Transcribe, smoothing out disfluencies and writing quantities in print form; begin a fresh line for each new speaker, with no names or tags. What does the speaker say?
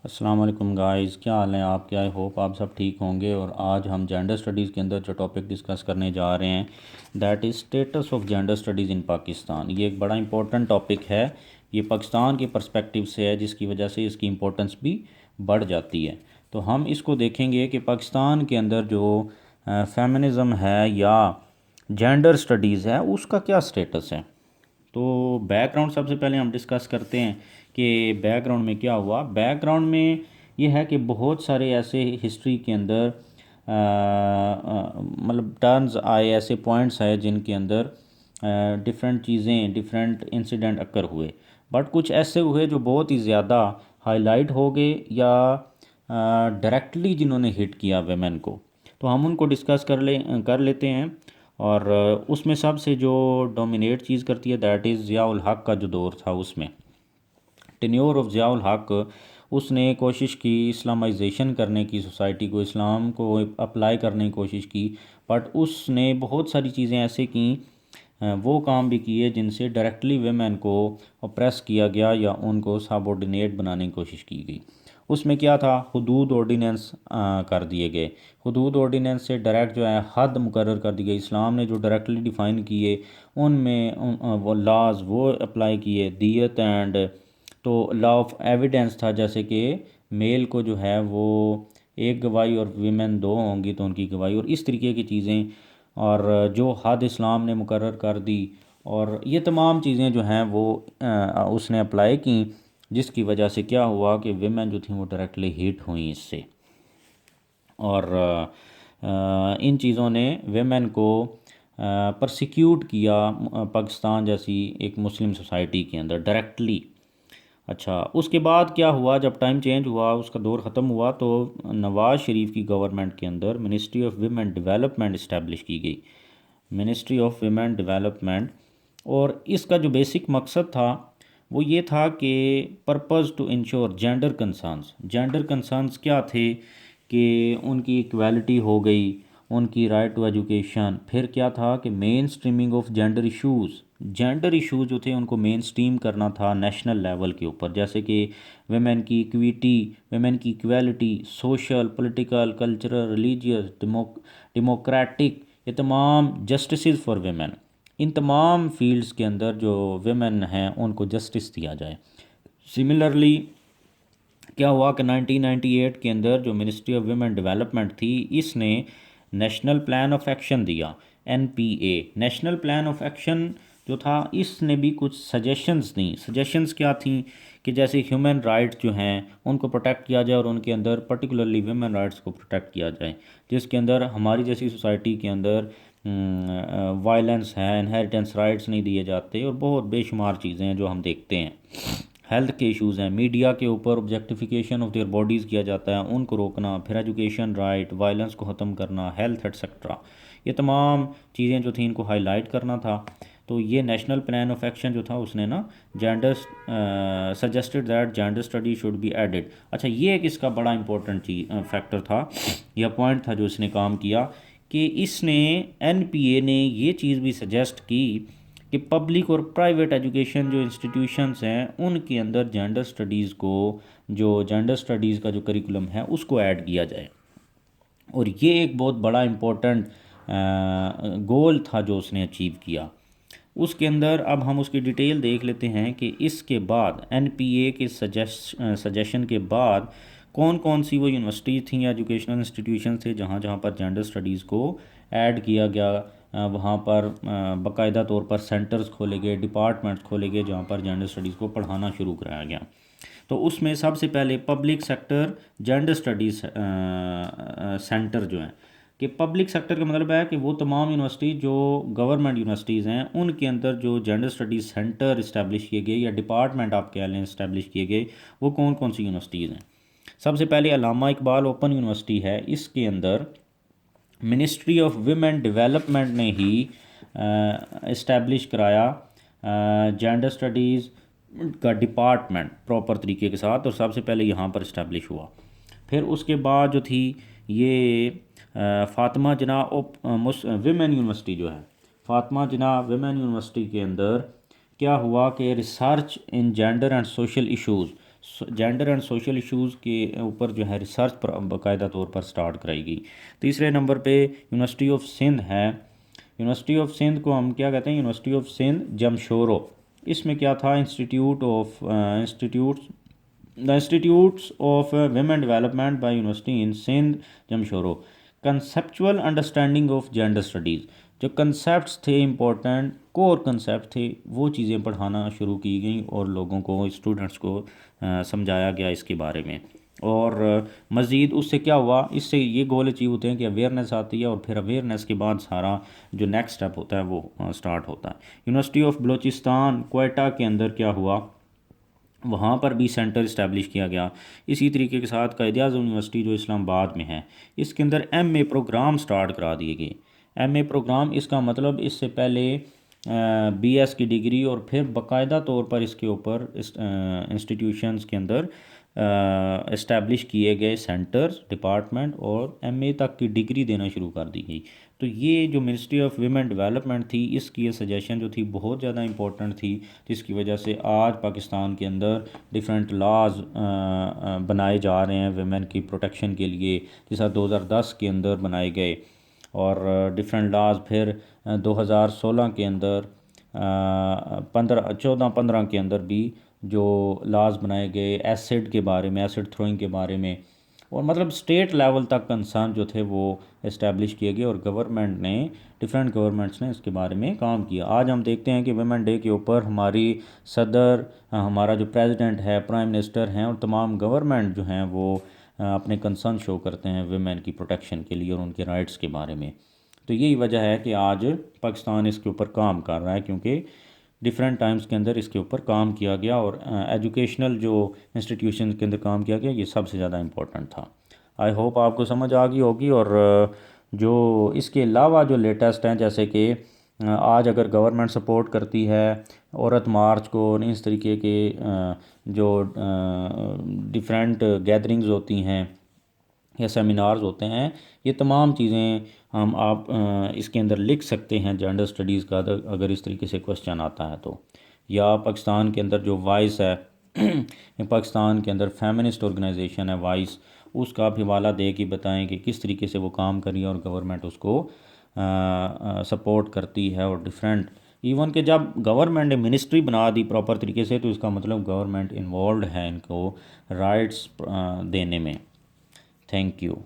अस्सलाम वालेकुम गाइस, क्या हाल है आपके। आई होप आप सब ठीक होंगे। और आज हम जेंडर स्टडीज़ के अंदर जो टॉपिक डिस्कस करने जा रहे हैं that is status of gender studies इन पाकिस्तान। ये एक बड़ा इंपॉर्टेंट टॉपिक है। ये पाकिस्तान के पर्सपेक्टिव से है, जिसकी वजह से इसकी इम्पोर्टेंस भी बढ़ जाती है। तो हम इसको देखेंगे कि पाकिस्तान के अंदर जो फेमिनिज़म है या जेंडर स्टडीज़ है उसका क्या स्टेटस है। तो बैकग्राउंड सबसे पहले हम डिस्कस करते हैं कि बैकग्राउंड में क्या हुआ। बैकग्राउंड में ये है कि बहुत सारे ऐसे हिस्ट्री के अंदर मतलब टर्न्स आए, ऐसे पॉइंट्स आए जिनके अंदर डिफरेंट चीज़ें, डिफरेंट इंसिडेंट अक्कर हुए। बट कुछ ऐसे हुए जो बहुत ही ज़्यादा हाईलाइट हो गए या डायरेक्टली जिन्होंने हिट किया वेमेन को। तो हम उनको डिस्कस कर लेते हैं। और उसमें सबसे जो डोमिनेट चीज़ करती है दैट इज़ ज़ियाउल हक का जो दौर था, उसमें टेन्योर ऑफ ज़ियाउल हक, उसने कोशिश की इस्लामाइजेशन करने की, सोसाइटी को, इस्लाम को अप्लाई करने की कोशिश की। बट उसने बहुत सारी चीज़ें ऐसे की, वो काम भी किए जिनसे डायरेक्टली वेमेन को ऑप्रेस किया गया या उनको सबऑर्डिनेट बनाने की कोशिश की गई। उसमें क्या था, हुदूद ऑर्डिनेंस कर दिए गए। हुदूद ऑर्डिनेंस से डायरेक्ट जो है हद मुकर्रर कर दी गई। इस्लाम ने जो डायरेक्टली डिफ़ाइन किए उनमें वो लॉज वो अप्लाई किए। दियत एंड तो लॉ ऑफ एविडेंस था, जैसे कि मेल को जो है वो एक गवाही और वीमेन दो होंगी तो उनकी गवाही, और इस तरीके की चीज़ें। और जो हद इस्लाम ने मुकर्रर कर दी, और ये तमाम चीज़ें जो हैं वो उसने अप्लाई की, जिसकी वजह से क्या हुआ कि विमेन जो थी वो डायरेक्टली हिट हुई इससे। और इन चीज़ों ने वेमेन को परसिक्यूट किया पाकिस्तान जैसी एक मुस्लिम सोसाइटी के अंदर डायरेक्टली। अच्छा, उसके बाद क्या हुआ, जब टाइम चेंज हुआ, उसका दौर ख़त्म हुआ, तो नवाज़ शरीफ की गवर्नमेंट के अंदर ministry of women development establish की गई। Ministry of women development. और इसका जो बेसिक मकसद था वो ये था कि purpose to ensure gender concerns. Gender concerns क्या थे कि उनकी इक्वालिटी हो गई, उनकी राइट टू एजुकेशन। फिर क्या था कि main streaming of gender issues. Gender issues जो थे उनको मेन स्ट्रीम करना था नेशनल लेवल के ऊपर, जैसे कि वेमेन की इक्विटी, वेमेन की equality, social, political, cultural, religious, democratic, ये तमाम जस्टिस फॉर वेमेन। इन तमाम फील्ड्स के अंदर जो वेमेन हैं उनको जस्टिस दिया जाए। सिमिलरली क्या हुआ कि 1998 के अंदर जो मिनिस्ट्री ऑफ वुमेन डेवलपमेंट थी, इसने नेशनल प्लान ऑफ एक्शन दिया, NPA. National plan of action जो था, इसने भी कुछ सजेशंस दी। सजेशंस क्या थी कि जैसे ह्यूमन राइट्स जो हैं उनको प्रोटेक्ट किया जाए, और उनके अंदर पर्टिकुलरली वुमेन राइट्स को प्रोटेक्ट किया जाए, जिसके अंदर हमारी जैसी सोसाइटी के अंदर वायलेंस है, इनहेरिटेंस राइट्स नहीं दिए जाते, और बहुत बेशुमार चीज़ें हैं जो हम देखते हैं। हेल्थ के इश्यूज़ हैं, मीडिया के ऊपर ऑब्जेक्टिफिकेशन ऑफ देयर बॉडीज़ किया जाता है, उनको रोकना। फिर एजुकेशन राइट, वायलेंस को ख़त्म करना, हेल्थ एट्सेट्रा, ये तमाम चीज़ें जो थी इनको हाईलाइट करना था। तो ये नेशनल प्लान ऑफ एक्शन जो था उसने ना gender suggested that gender study should be added. अच्छा, ये एक इसका बड़ा इंपॉर्टेंट चीज फैक्टर था या पॉइंट था जो इसने काम किया, कि इसने एनपीए ने ये चीज़ भी सजेस्ट की कि पब्लिक और प्राइवेट एजुकेशन जो इंस्टीट्यूशंस हैं उनके अंदर जेंडर स्टडीज़ को, जो जेंडर स्टडीज़ का जो करिकुलम है उसको ऐड किया जाए। और ये एक बहुत बड़ा इम्पोर्टेंट गोल था जो उसने अचीव किया। उसके अंदर अब हम उसकी डिटेल देख लेते हैं कि इसके बाद एनपीए के सजेशन के बाद कौन कौन सी वो यूनिवर्सिटीज़ थी या एजुकेशनल इंस्टीट्यूशन थे जहाँ जहाँ पर जेंडर स्टडीज़ को ऐड किया गया। वहाँ पर बाकायदा तौर पर सेंटर्स खोले गए, डिपार्टमेंट्स खोले गए जहाँ पर जेंडर स्टडीज़ को पढ़ाना शुरू कराया गया। तो उसमें सबसे पहले public sector gender studies centre जो हैं, कि पब्लिक सेक्टर का मतलब है कि वो तमाम यूनिवर्सिटी जो गवर्नमेंट यूनिवर्सिटीज़ हैं उनके अंदर जो जेंडर स्टडीज़ सेंटर इस्टेब्लिश किए गए या डिपार्टमेंट आप कह लें इस्टेब्लिश किए गए, वो कौन कौन सी यूनिवर्सिटीज़ हैं। सबसे पहले अल्लामा इकबाल ओपन यूनिवर्सिटी है। इसके अंदर मिनिस्ट्री ऑफ विमेन डेवलपमेंट ने ही इस्टेब्लिश कराया जेंडर स्टडीज़ का डिपार्टमेंट प्रॉपर तरीके के साथ, और सबसे पहले यहाँ पर इस्टेब्लिश हुआ। फिर उसके बाद जो थी ये फ़ातिमा जिन्ना विमेन यूनिवर्सिटी जो है, फ़ातिमा जिन्ना विमेन यूनिवर्सिटी के अंदर क्या हुआ कि research in gender and social issues, gender and social issues के ऊपर जो है रिसर्च पर बाकायदा तौर पर स्टार्ट कराई गई। तीसरे नंबर पे यूनिवर्सिटी ऑफ सिंध है। यूनिवर्सिटी ऑफ सिंध को हम क्या कहते हैं, यूनिवर्सिटी ऑफ सिंध जमशोरो। इसमें क्या था, the institutes of women development by university in Sindh Jamshoro, conceptual understanding of gender studies. जो कंसेप्ट थे, इम्पोर्टेंट कोर कंसेप्ट थे, वो चीज़ें पढ़ाना शुरू की गई और लोगों को, स्टूडेंट्स को समझाया गया इसके बारे में। और मज़ीद उससे क्या हुआ, इससे ये गोल अचीव होते हैं कि अवेयरनेस आती है और फिर अवेयरनेस के बाद सारा जो नेक्स्ट स्टेप होता है वो स्टार्ट होता है। यूनिवर्सिटी ऑफ बलूचिस्तान क्वेटा के अंदर क्या हुआ, वहाँ पर भी सेंटर इस्टेब्लिश किया गया। इसी तरीके के साथ कायद-ए-आज़म यूनिवर्सिटी जो इस्लामाबाद में है, इसके अंदर एमए प्रोग्राम स्टार्ट करा दिए गए। एमए प्रोग्राम, इसका मतलब इससे पहले बीएस की डिग्री और फिर बाकायदा तौर पर इसके ऊपर इंस्टीट्यूशंस के अंदर इस्टेब्लिश किए गए सेंटर्स, डिपार्टमेंट और एमए तक की डिग्री देना शुरू कर दी गई। तो ये जो मिनिस्ट्री ऑफ वीमेन डेवलपमेंट थी, इसकी ये सजेशन जो थी बहुत ज़्यादा इंपॉर्टेंट थी, जिसकी वजह से आज पाकिस्तान के अंदर डिफरेंट लॉज बनाए जा रहे हैं वीमेन की प्रोटेक्शन के लिए, जैसा 2010 के अंदर बनाए गए। और डिफरेंट लॉज फिर 2016 के अंदर 14-15 के अंदर भी जो लॉज बनाए गए एसिड के बारे में, एसिड थ्रोइंग के बारे में, और मतलब स्टेट लेवल तक कंसर्न जो थे वो इस्टेब्लिश किए गए और गवर्नमेंट ने, डिफरेंट गवर्नमेंट्स ने इसके बारे में काम किया। आज हम देखते हैं कि वुमेन डे के ऊपर हमारी सदर, हमारा जो प्रेसिडेंट है, प्राइम मिनिस्टर हैं और तमाम गवर्नमेंट जो हैं वो अपने कंसर्न शो करते हैं वुमेन की प्रोटेक्शन के लिए और उनके राइट्स के बारे में। तो यही वजह है कि आज पाकिस्तान इसके ऊपर काम कर रहा है, क्योंकि डिफरेंट टाइम्स के अंदर इसके ऊपर काम किया गया और एजुकेशनल जो इंस्टीट्यूशन के अंदर काम किया गया, ये सबसे ज़्यादा इम्पोर्टेंट था। आई होप आपको समझ आ गई होगी। और जो इसके अलावा जो लेटेस्ट हैं, जैसे कि आज अगर गवर्नमेंट सपोर्ट करती है औरत मार्च को, इस तरीके के जो डिफरेंट गैदरिंग्स होती हैं या सेमिनार्स होते हैं, ये तमाम चीज़ें हम आप इसके अंदर लिख सकते हैं जेंडर स्टडीज़ का, अगर इस तरीके से क्वेश्चन आता है तो। या पाकिस्तान के अंदर जो वाइस है पाकिस्तान के अंदर फेमिनिस्ट ऑर्गेनाइजेशन है वाइस, उसका आप हवाला दे के बताएं कि किस तरीके से वो काम कर रही है और गवर्नमेंट उसको सपोर्ट करती है। और डिफरेंट इवन कि जब गवर्नमेंट ने मिनिस्ट्री बना दी प्रॉपर तरीके से, तो इसका मतलब गवर्नमेंट इन्वॉल्व है इनको राइट्स देने में। Thank you.